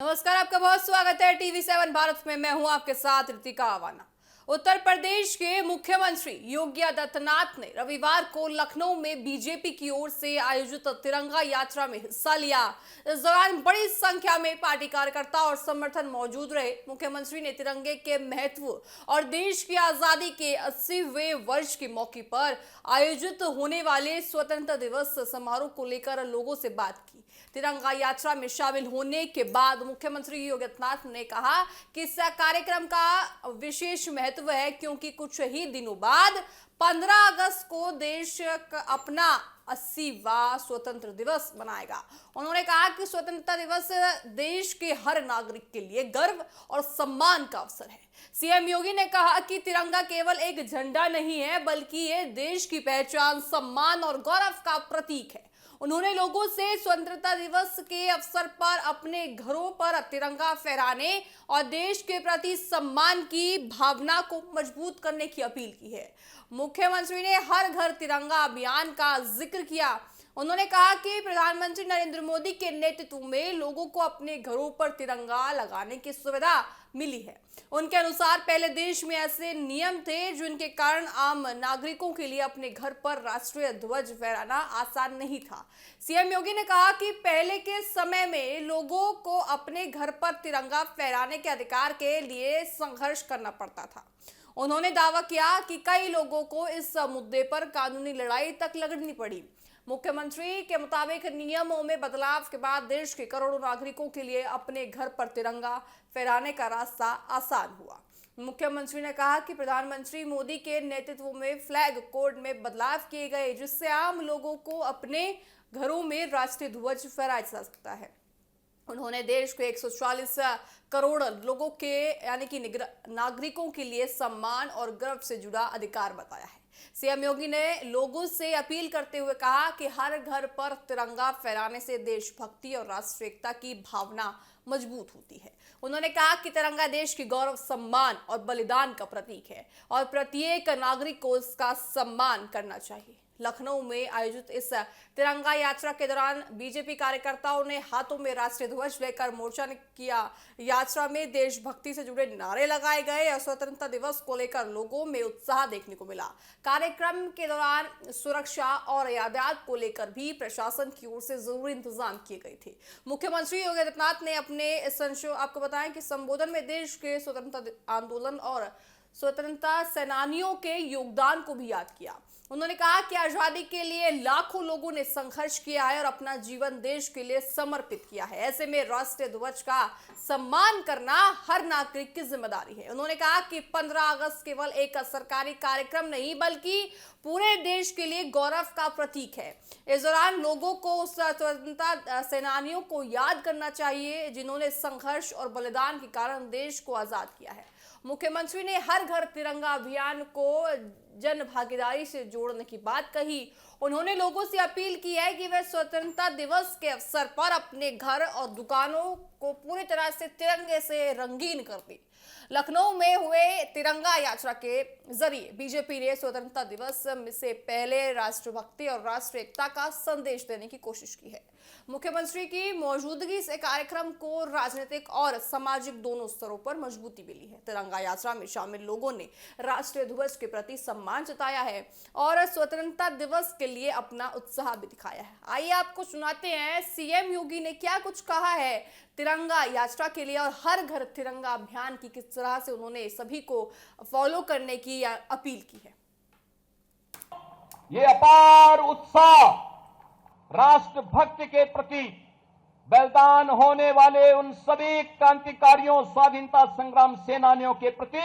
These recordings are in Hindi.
नमस्कार, आपका बहुत स्वागत है टीवी7 भारत में। मैं हूं आपके साथ ऋतिका आवाना। उत्तर प्रदेश के मुख्यमंत्री योगी आदित्यनाथ ने रविवार को लखनऊ में बीजेपी की ओर से आयोजित तिरंगा यात्रा में हिस्सा लिया। इस दौरान बड़ी संख्या में पार्टी कार्यकर्ता और समर्थन मौजूद रहे। मुख्यमंत्री ने तिरंगे के महत्व और देश की आजादी के 80वें वर्ष के मौके पर आयोजित होने वाले स्वतंत्रता दिवस समारोह को लेकर लोगों से बात की। तिरंगा यात्रा में शामिल होने के बाद मुख्यमंत्री योगी आदित्यनाथ ने कहा कि इस कार्यक्रम का विशेष महत्व है, क्योंकि कुछ ही दिनों बाद 15 अगस्त को देश अपना 80वां स्वतंत्र दिवस मनाएगा। उन्होंने कहा कि स्वतंत्रता दिवस देश के हर नागरिक के लिए गर्व और सम्मान का अवसर है। सीएम योगी ने कहा कि तिरंगा केवल एक झंडा नहीं है, बल्कि ये देश की पहचान, सम्मान और गौरव का प्रतीक है। उन्होंने लोगों से स्वतंत्रता दिवस के अवसर पर अपने घरों पर तिरंगा फहराने और देश के प्रति सम्मान की भावना को मजबूत करने की अपील की है। मुख्यमंत्री ने हर घर तिरंगा अभियान का जिक्र किया। उन्होंने कहा कि प्रधानमंत्री नरेंद्र मोदी के नेतृत्व में लोगों को अपने घरों पर तिरंगा लगाने की सुविधा मिली है। उनके अनुसार पहले देश में ऐसे नियम थे जिनके कारण आम नागरिकों के लिए अपने घर पर राष्ट्रीय ध्वज फहराना आसान नहीं था। सीएम योगी ने कहा कि पहले के समय में लोगों को अपने घर पर तिरंगा फहराने के अधिकार के लिए संघर्ष करना पड़ता था। उन्होंने दावा किया कि कई लोगों को इस मुद्दे पर कानूनी लड़ाई तक लड़नी पड़ी। मुख्यमंत्री के मुताबिक नियमों में बदलाव के बाद देश के करोड़ों नागरिकों के लिए अपने घर पर तिरंगा फहराने का रास्ता आसान हुआ। मुख्यमंत्री ने कहा कि प्रधानमंत्री मोदी के नेतृत्व में फ्लैग कोड में बदलाव किए गए, जिससे आम लोगों को अपने घरों में राष्ट्रीय ध्वज फहराया जा सकता है। उन्होंने देश के 140 करोड़ लोगों के यानी कि नागरिकों के लिए सम्मान और गर्व से जुड़ा अधिकार बताया है। सीएम योगी ने लोगों से अपील करते हुए कहा कि हर घर पर तिरंगा फहराने से देशभक्ति और राष्ट्रीय एकता की भावना मजबूत होती है। उन्होंने कहा कि तिरंगा देश की गौरव, सम्मान और बलिदान का प्रतीक है और प्रत्येक नागरिक को इसका सम्मान करना चाहिए। लखनऊ में आयोजित इस तिरंगा यात्रा के दौरान बीजेपी कार्यकर्ताओं ने हाथों में राष्ट्रीय ध्वज लेकर मोर्चा किया। यात्रा में देशभक्ति से जुड़े नारे लगाए गए और स्वतंत्रता दिवस को लेकर लोगों में उत्साह देखने को मिला। कार्यक्रम के दौरान सुरक्षा और यातायात को लेकर भी प्रशासन की ओर से जरूरी इंतजाम किए गए थे। मुख्यमंत्री योगी आदित्यनाथ ने अपने आपको बताएं कि संबोधन में देश के स्वतंत्रता आंदोलन और स्वतंत्रता सेनानियों के योगदान को भी याद किया। उन्होंने कहा कि आजादी के लिए लाखों लोगों ने संघर्ष किया है और अपना जीवन देश के लिए समर्पित किया है। ऐसे में राष्ट्रीय ध्वज का सम्मान करना हर नागरिक की जिम्मेदारी है। उन्होंने कहा कि 15 अगस्त केवल एक सरकारी कार्यक्रम नहीं, बल्कि पूरे देश के लिए गौरव का प्रतीक है। इस दौरान लोगों को उस स्वतंत्रता सेनानियों को याद करना चाहिए जिन्होंने संघर्ष और बलिदान के कारण देश को आजाद किया है। मुख्यमंत्री ने हर घर तिरंगा अभियान को जन भागीदारी से जोड़ने की बात कही। उन्होंने लोगों से अपील की है कि वे स्वतंत्रता दिवस के अवसर पर अपने घर और दुकानों को पूरी तरह से तिरंगे से रंगीन कर दें। लखनऊ में हुए तिरंगा यात्रा के जरिए बीजेपी ने स्वतंत्रता दिवस से पहले राष्ट्रभक्ति और राष्ट्रीय एकता का संदेश देने की कोशिश की है। मुख्यमंत्री की मौजूदगी से कार्यक्रम को राजनीतिक और सामाजिक दोनों स्तरों पर मजबूती मिली है। तिरंगा यात्रा में शामिल लोगों ने राष्ट्रीय ध्वज के प्रति सम्मान जताया है और स्वतंत्रता दिवस के लिए अपना उत्साह भी दिखाया है। आइए आपको सुनाते हैं सीएम योगी ने क्या कुछ कहा है तिरंगा यात्रा के लिए और हर घर तिरंगा अभियान की किस तरह से उन्होंने सभी को फॉलो करने की अपील की है। ये अपार उत्साह राष्ट्रभक्ति के प्रति बलिदान होने वाले उन सभी क्रांतिकारियों, स्वाधीनता संग्राम सेनानियों के प्रति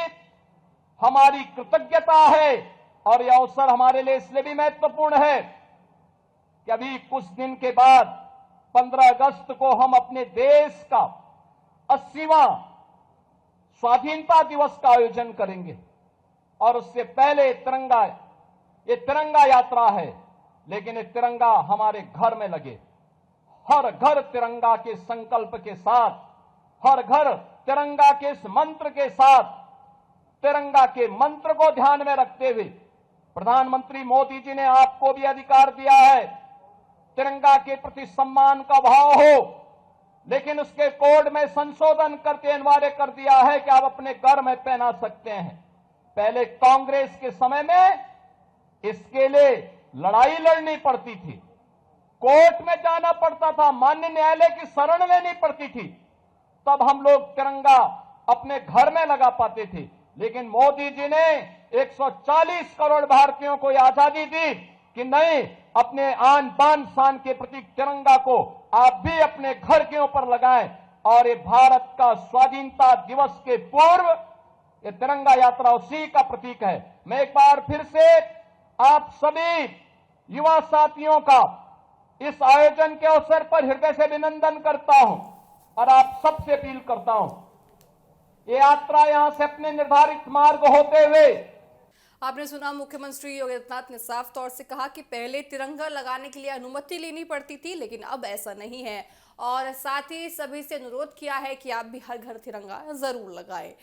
हमारी कृतज्ञता है। और यह अवसर हमारे लिए इसलिए भी महत्वपूर्ण है कि अभी कुछ दिन के बाद 15 अगस्त को हम अपने देश का 80वां स्वाधीनता दिवस का आयोजन करेंगे और उससे पहले ये तिरंगा यात्रा है, लेकिन ये तिरंगा हमारे घर में लगे। हर घर तिरंगा के संकल्प के साथ, हर घर तिरंगा के इस मंत्र के साथ, तिरंगा के मंत्र को ध्यान में रखते हुए प्रधानमंत्री मोदी जी ने आपको भी अधिकार दिया है तिरंगा के प्रति सम्मान का भाव हो, लेकिन उसके कोड में संशोधन करके अनिवार्य कर दिया है कि आप अपने घर में पहना सकते हैं। पहले कांग्रेस के समय में इसके लिए लड़ाई लड़नी पड़ती थी, कोर्ट में जाना पड़ता था, माननीय न्यायालय की शरण लेनी पड़ती थी, तब हम लोग तिरंगा अपने घर में लगा पाते थे। लेकिन मोदी जी ने 140 करोड़ भारतीयों को यह आजादी दी कि नहीं, अपने आन बान शान के प्रतीक तिरंगा को आप भी अपने घर के ऊपर लगाएं। और ये भारत का स्वाधीनता दिवस के पूर्व ये तिरंगा यात्रा उसी का प्रतीक है। मैं एक बार फिर से आप सभी युवा साथियों का इस आयोजन के अवसर पर हृदय से अभिनंदन करता हूं और आप सबसे अपील करता हूं, ये यात्रा यहां से अपने निर्धारित मार्ग होते हुए। आपने सुना मुख्यमंत्री योगी आदित्यनाथ ने साफ तौर से कहा कि पहले तिरंगा लगाने के लिए अनुमति लेनी पड़ती थी, लेकिन अब ऐसा नहीं है। और साथ ही सभी से अनुरोध किया है कि आप भी हर घर तिरंगा जरूर लगाएं।